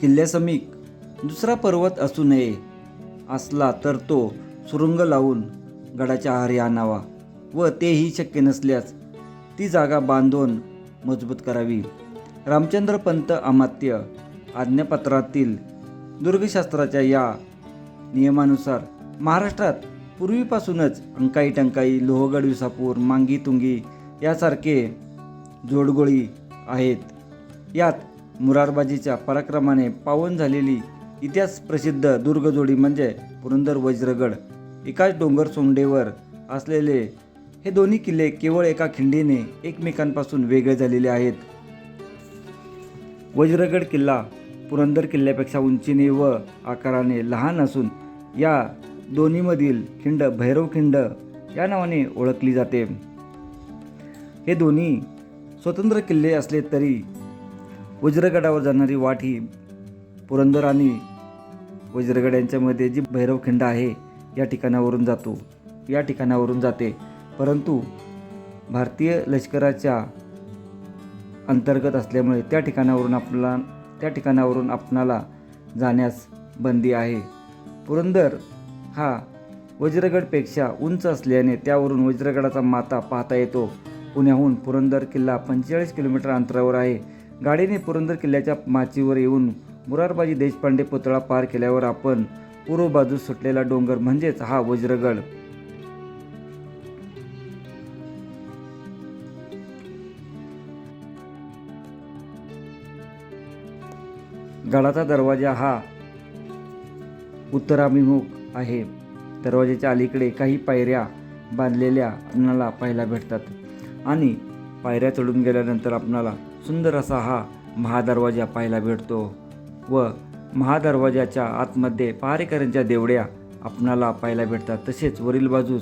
किल्ल्यासमीप दुसरा पर्वत असू नये, असला तर तो सुरुंग लावून गडाच्या आहारी आणावा व तेही शक्य नसल्यास ती जागा बांधून मजबूत करावी. रामचंद्र पंत अमात्य आज्ञापत्रातील दुर्गशास्त्राच्या या नियमानुसार महाराष्ट्रात पूर्वीपासूनच अंकाई टंकाई, लोहगड, विसापूर, मांगी तुंगी यासारखे जोडगोळी आहेत. यात मुरारबाजीच्या पराक्रमाने पावन झालेली इतिहास प्रसिद्ध दुर्गजोडी म्हणजे पुरंदर वज्रगड. एकाच डोंगर सोंडेवर असलेले हे दोन्ही किल्ले केवळ एका खिंडीने एकमेकांपासून वेगळे झालेले आहेत. वज्रगड किल्ला पुरंदर किल्ल्यापेक्षा उंचीने व आकाराने लहान असून या दोन्हीमधील खिंड भैरवखिंड या नावाने ओळखली जाते. हे दोन्ही स्वतंत्र किल्ले असले तरी वज्रगडावर जाणारी वाट ही पुरंदर आणि वज्रगड यांच्यामध्ये जी भैरवखिंड आहे या ठिकाणावरून जाते. परंतु भारतीय लष्कराच्या अंतर्गत असल्यामुळे त्या ठिकाणावरून आपणाला जाण्यास बंदी आहे. पुरंदर हा वज्रगडपेक्षा उंच असल्याने त्यावरून वज्रगडाचा माथा पाहता येतो. पुण्याहून पुरंदर किल्ला 45 किलोमीटर अंतरावर आहे. गाडीने पुरंदर किल्ल्याच्या माचीवर येऊन मुरारबाजी देशपांडे पुतळा पार केल्यावर आपण पूर्व बाजूस सुटलेला डोंगर म्हणजेच हा वज्रगड. गडाचा दरवाजा हा उत्तराभिमुख आहे. दरवाजाच्या अलीकडे काही पायऱ्या बांधलेल्या आपणाला पाहायला भेटतात आणि पायऱ्या चढून गेल्यानंतर आपणाला सुंदर असा हा महादरवाजा पाहायला भेटतो व महादरवाजाच्या आतमध्ये पहारेकऱ्यांच्या देवड्या आपणाला पाहायला भेटतात. तसेच वरील बाजूस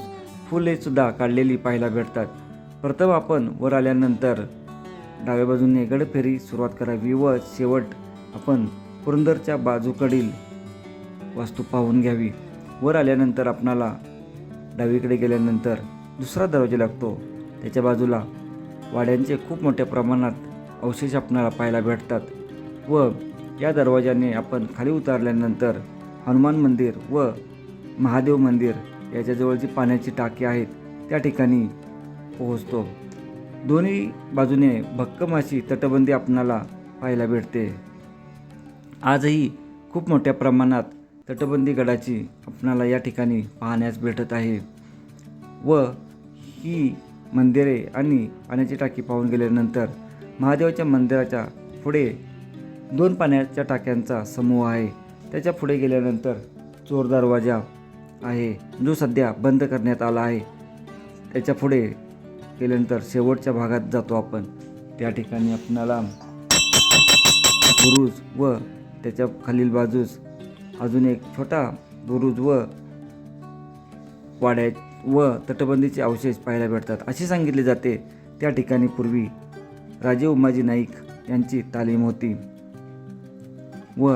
फुले सुद्धा काढलेली पाहायला भेटतात. प्रथम आपण वर आल्यानंतर डाव्या बाजूने गडफेरी सुरुवात करावी व शेवट आपण पुरंदरच्या बाजूकडील वास्तू पाहून घ्यावी. वर आल्यानंतर आपणाला डावीकडे गेल्यानंतर दुसरा दरवाजा लागतो. त्याच्या बाजूला वाड्यांचे खूप मोठ्या प्रमाणात अवशेष आपणाला पाहायला भेटतात व या दरवाजाने आपण खाली उतरल्यानंतर हनुमान मंदिर व महादेव मंदिर याच्याजवळची पाण्याची टाकी आहेत त्या ठिकाणी पोहोचतो. दोन्ही बाजूने भक्कम अशी तटबंदी आपणाला पाहायला भेटते. आजही खूप मोठ्या प्रमाणात तटबंदी गडाची आपणाला या ठिकाणी पाहण्यास भेटत आहे व ही मंदिरे आणि पाण्याची टाकी पाहून गेल्यानंतर महादेवाच्या मंदिराच्या पुढे 2 पाण्याच्या टाक्यांचा समूह आहे. त्याच्या पुढे गेल्यानंतर चोर दरवाजा आहे जो सध्या बंद करण्यात आला आहे. त्याच्या पुढे गेल्यानंतर शेवटच्या भागात जातो आपण. त्या ठिकाणी आपणाला बुरुज व त्याच्या खालील बाजूस अजून एक छोटा बुरुज व वाड्या व तटबंदीचे अवशेष पाहायला भेटतात. असे सांगितले जाते त्या ठिकाणी पूर्वी राजे उमाजी नाईक यांची तालीम होती व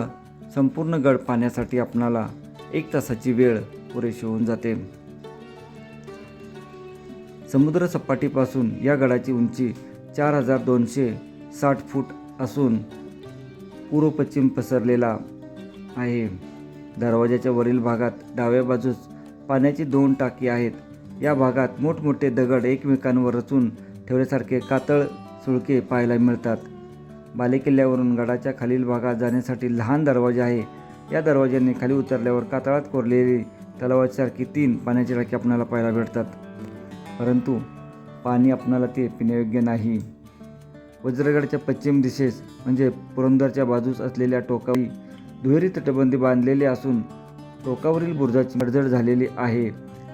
संपूर्ण गड पाहण्यासाठी आपणाला 1 तासाची वेळ पुरेशी होऊन जाते. समुद्र सपाटीपासून या गडाची उंची 4260 फूट असून पूर्व पश्चिम पसरलेला आहे. दरवाजाच्या वरील भागात डाव्या बाजूस पाण्याची 2 टाकी आहेत. या भागात मोठमोठे दगड एकमेकांवर रचून ठेवल्यासारखे कातळ सुळके पाहायला मिळतात. बालेकिल्ल्यावरून गडाच्या खालील भागात जाण्यासाठी लहान दरवाजा आहे. या दरवाजाने खाली उतरल्यावर कातळात कोरलेली तलावासारखी 3 पाण्याची टाकी आपल्याला पाहायला भेटतात. परंतु पाणी आपणाला ते पिण्यायोग्य नाही. वज्रगडच्या पश्चिम दिशेस म्हणजे पुरंदरच्या बाजूस असलेल्या टोकावरील दुहेरी तटबंदी बांधलेली असून टोकावरील बुरुजाची मडझड झालेली आहे.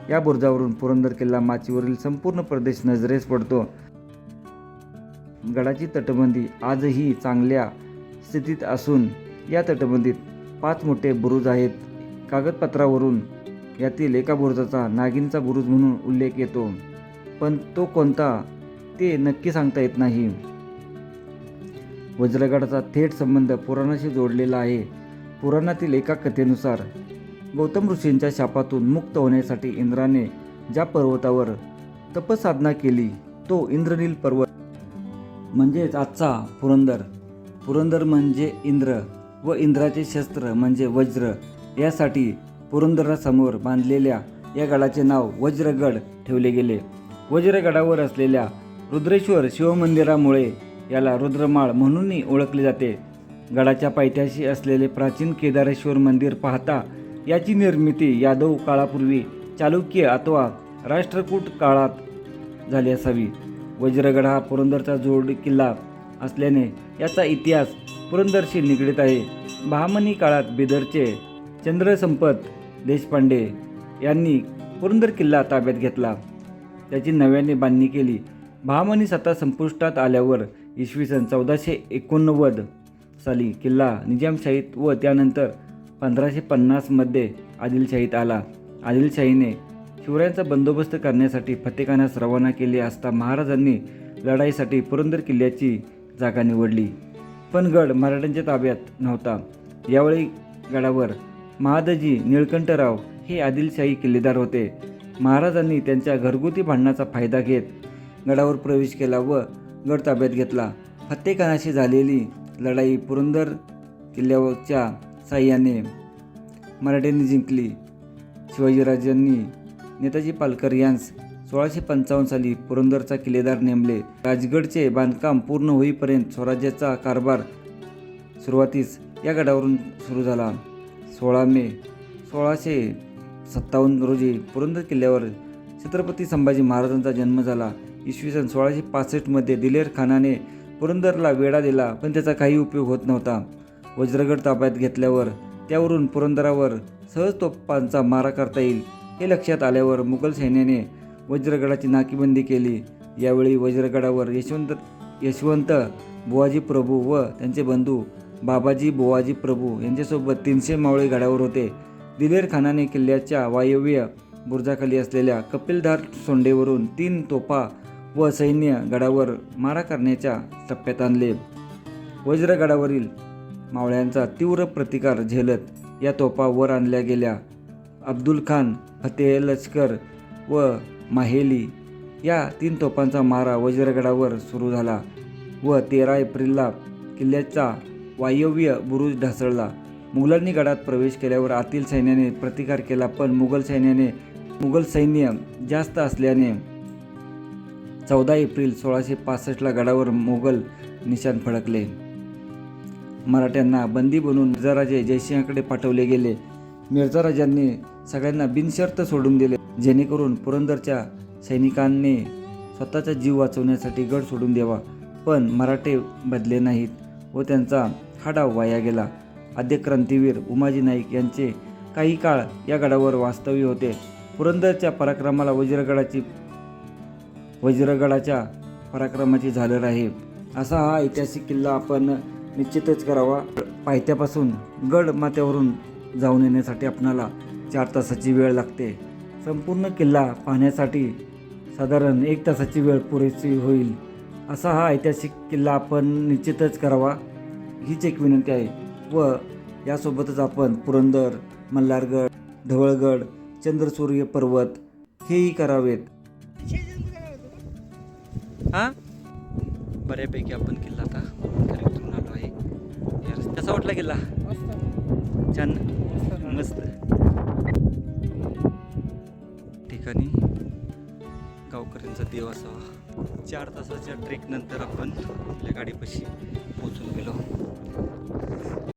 या बुरुजावरून पुरंदर किल्ला माचीवरील संपूर्ण प्रदेश नजरेस पडतो. गडाची तटबंदी आजही चांगल्या स्थितीत असून या तटबंदीत 5 मोठे बुरुज आहेत. कागदपत्रावरून यातील एका बुरुजाचा नागिनचा बुरुज म्हणून उल्लेख येतो, पण तो कोणता ते नक्की सांगता येत नाही. वज्रगडाचा थेट संबंध पुराणाशी जोडलेला आहे. पुराणातील एका कथेनुसार गौतम ऋषींच्या शापातून मुक्त होण्यासाठी इंद्राने ज्या पर्वतावर तपसाधना केली तो इंद्रनील पर्वत म्हणजेच आजचा पुरंदर. पुरंदर म्हणजे इंद्र व इंद्राचे शस्त्र म्हणजे वज्र यासाठी पुरंदरासमोर बांधलेल्या या गडाचे नाव वज्रगड ठेवले गेले. वज्रगडावर असलेल्या रुद्रेश्वर शिवमंदिरामुळे याला रुद्रमाळ म्हणूनही ओळखले जाते. गडाच्या पायथ्याशी असलेले प्राचीन केदारेश्वर मंदिर पाहता याची निर्मिती यादव काळापूर्वी चालुक्य अथवा राष्ट्रकूट काळात झाली असावी. वज्रगड हा पुरंदरचा जोड किल्ला असल्याने याचा इतिहास पुरंदरशी निगडीत आहे. बहामनी काळात बिदरचे चंद्रसंपत देशपांडे यांनी पुरंदर किल्ला ताब्यात घेतला. त्याची नव्याने बांधणी केली. बहामनी सत्ता संपुष्टात आल्यावर इसवी सन 1489 साली किल्ला निजामशाहीत व त्यानंतर 1550 मध्ये आदिलशाहीत आला. आदिलशाहीने शिवरायांचा बंदोबस्त करण्यासाठी फतेखानास रवाना केले असता महाराजांनी लढाईसाठी पुरंदर किल्ल्याची जागा निवडली. पण गड मराठ्यांच्या ताब्यात नव्हता. यावेळी गडावर महादजी निळकंठराव हे आदिलशाही किल्लेदार होते. महाराजांनी त्यांच्या घरगुती भांडणाचा फायदा घेत गडावर प्रवेश केला व गड ताब्यात घेतला. फतेखानाशी झालेली लढाई पुरंदर किल्ल्याच्या साह्याने मराठ्यांनी जिंकली. शिवाजीराजांनी नेताजी पालकर यांस 1655 साली पुरंदरचा किल्लेदार नेमले. राजगडचे बांधकाम पूर्ण होईपर्यंत स्वराज्याचा कारभार सुरुवातीस या गडावरून सुरू झाला. 16 मे 1657 रोजी पुरंदर किल्ल्यावर छत्रपती संभाजी महाराजांचा जन्म झाला. इसवी सन 1665 मध्ये दिलेर खानाने पुरंदरला वेढा दिला, पण त्याचा काही उपयोग होत नव्हता. वज्रगड ताब्यात घेतल्यावर त्यावरून पुरंदरावर सहज तोफांचा मारा करता येईल हे लक्षात आल्यावर मुघल सैन्याने वज्रगडाची नाकेबंदी केली. यावेळी वज्रगडावर यशवंत बुवाजी प्रभू व त्यांचे बंधू बाबाजी बुवाजी प्रभू यांच्यासोबत 300 मावळे गडावर होते. दिलेर खानाने किल्ल्याच्या वायव्य बुरुजाखाली असलेल्या कपिलधार सोंडेवरून 3 तोफा व सैन्य गडावर मारा करण्याच्या टप्प्यात आणले. वज्रगडावरील मावळ्यांचा तीव्र प्रतिकार झेलत या तोफा वर आणल्या गेल्या. अब्दुल खान, फतेह लष्कर व माहेली या 3 तोफांचा मारा वज्रगडावर सुरू झाला व 13 एप्रिलला किल्ल्याचा वायव्य बुरुज ढासळला. मुघलांनी गडात प्रवेश केल्यावर आतील सैन्याने प्रतिकार केला, पण मुघल सैन्य जास्त असल्याने 14 एप्रिल 1665ला गडावर मोगल निशाण फडकले. मराठ्यांना बंदी बनवून मिर्झाराजे जयसिंहाकडे पाठवले गेले. मिर्झाराजांनी सगळ्यांना बिनशर्त सोडून दिले, जेणेकरून पुरंदरच्या सैनिकांनी स्वतःचा जीव वाचवण्यासाठी गड सोडून द्यावा. पण मराठे बदले नाहीत व त्यांचा हा डाव वाया गेला. आद्य क्रांतीवीर उमाजी नाईक यांचे काही काळ या गडावर वास्तव्य होते. पुरंदरच्या पराक्रमाला वज्रगडाच्या पराक्रमाची झालर आहे. असा हा ऐतिहासिक किल्ला आपण निश्चितच करावा. पायथ्यापासून गड माथ्यावरून जाऊन येण्यासाठी आपणाला 4 तासाची वेळ लागते. संपूर्ण किल्ला पाहण्यासाठी साधारण 1 तासाची वेळ पुरेशी होईल. असा हा ऐतिहासिक किल्ला आपण निश्चितच करावा हीच एक विनंती आहे. व यासोबतच आपण पुरंदर, मल्हारगड, ढवळगड, चंद्रसूर्य पर्वत हेही करावेत. बऱ्यापैकी आपण किल्ला आता घरी उतरून आलो आहे. कसा वाटला किल्ला? छान, मस्त. ठिकाणी गावकऱ्यांचा देव असावा. 4 तासाच्या ट्रेक नंतर आपण आपल्या गाडीपाशी